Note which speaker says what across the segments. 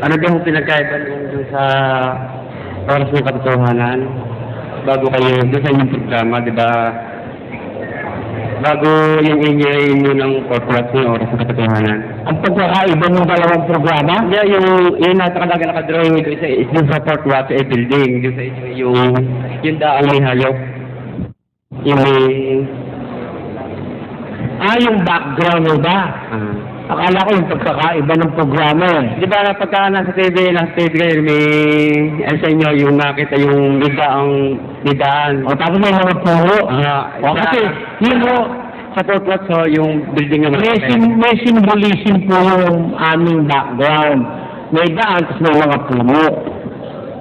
Speaker 1: Ano daw pinagkaiba doon sa oras ng katotohanan? Bago kayo, doon sa inyong programa, di ba? Bago yung inyo ng corporate ng oras ng katotohanan.
Speaker 2: Ang pagkakaiba ng dalawang programa?
Speaker 1: Hindi, yung nakadrawing doon sa Fort Watts building, doon sa inyo, yung daang may hayop. Yung may...
Speaker 2: yung background mo ba? Akala ko yung pagkakaiba ng programa eh.
Speaker 1: Di ba pagka nasa TV kayo, may sa inyo yung nakita yung bidaan.
Speaker 2: O tapos may mga puro.
Speaker 1: Kasi yun po, sa Fort Watts yung building na
Speaker 2: may symbolism po yung aming background. May daan, tapos may mga puno.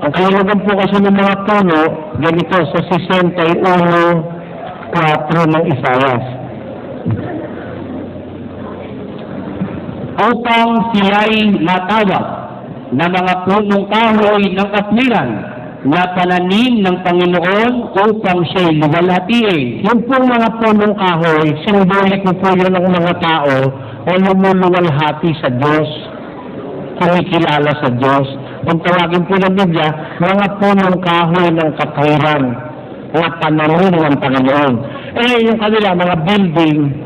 Speaker 2: Ang kahulugan po kasi ng mga puno, ganito sa 61:4 ng Isayas. Upang sila'y matawag na mga punong kahoy ng kasmiran na pananim ng Panginoon upang siya'y luwalhatiin. Yung pong mga punong kahoy, simboliko po yun ng mga tao o lumuluwalhati sa Diyos, kumikilala sa Diyos. Kung tawagin po ng Biblia, mga punong kahoy ng katwiran na pananim ng Panginoon. Yung kanila, mga building,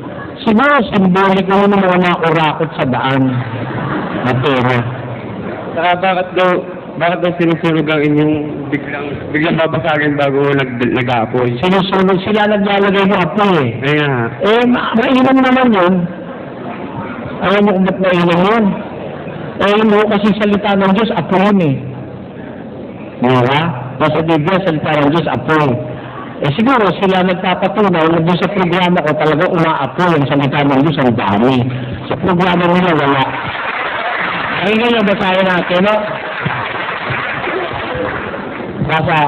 Speaker 2: simboliko ng mga nakurakot sa daan na pera.
Speaker 1: Saka bakit daw sinusunog ang inyong biglang babasagin bago nag-aapoy?
Speaker 2: Sinusunog sila naglalagay ng apoy eh.
Speaker 1: Ayan.
Speaker 2: Mainam naman yun. Alam mo kung ba't mainam yun? Yun mo kasi salita ng Diyos, apoy yun eh. Diba? Nasa Biblia, salita ng Diyos, apoy. Siguro sila nagpapatunay na doon sa programa ko talaga umaapoy ang salita ng Diyos ang dami. Sa programa nila wala. Ay ngayon, basahin natin, no? Basa.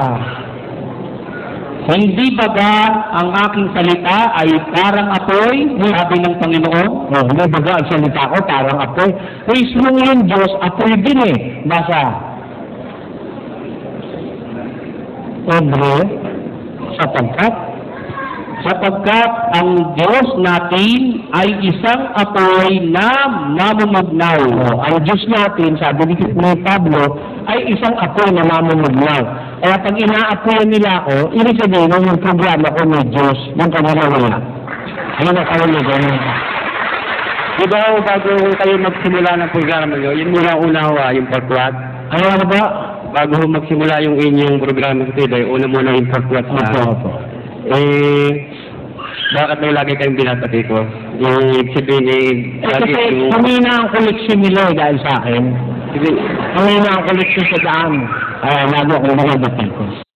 Speaker 2: Hindi baga ang aking salita ay parang apoy, sabi ng Panginoon? Hindi baga ang salita ko parang apoy. Mismo yung Diyos, apoy din eh. Basa. Sapagkat ang Diyos natin ay isang apoy na namumugnaw. Ang Diyos natin, sabi ni Pablo, ay isang apoy na namumugnaw. Kaya pag inaapoyan nila ako, ibig sabihin yung programa ko may Diyos, yung kanila wala. Ayun ang kahulugan.
Speaker 1: Di ba bago kayo magsimula ng programa nyo, yun muna una yung Fort Watts?
Speaker 2: Ano ba?
Speaker 1: Bago magsimula yung inyong programa sa TV, una muna yung Fort Watts na.
Speaker 2: Opo.
Speaker 1: Bakit may lagi kayong binabati ko? Yung sabihin lagi
Speaker 2: kasi
Speaker 1: yung...
Speaker 2: humina ang koleksyon nila dahil sa akin. Humina ang koleksyon sa daan. Lalo akong binabati ko.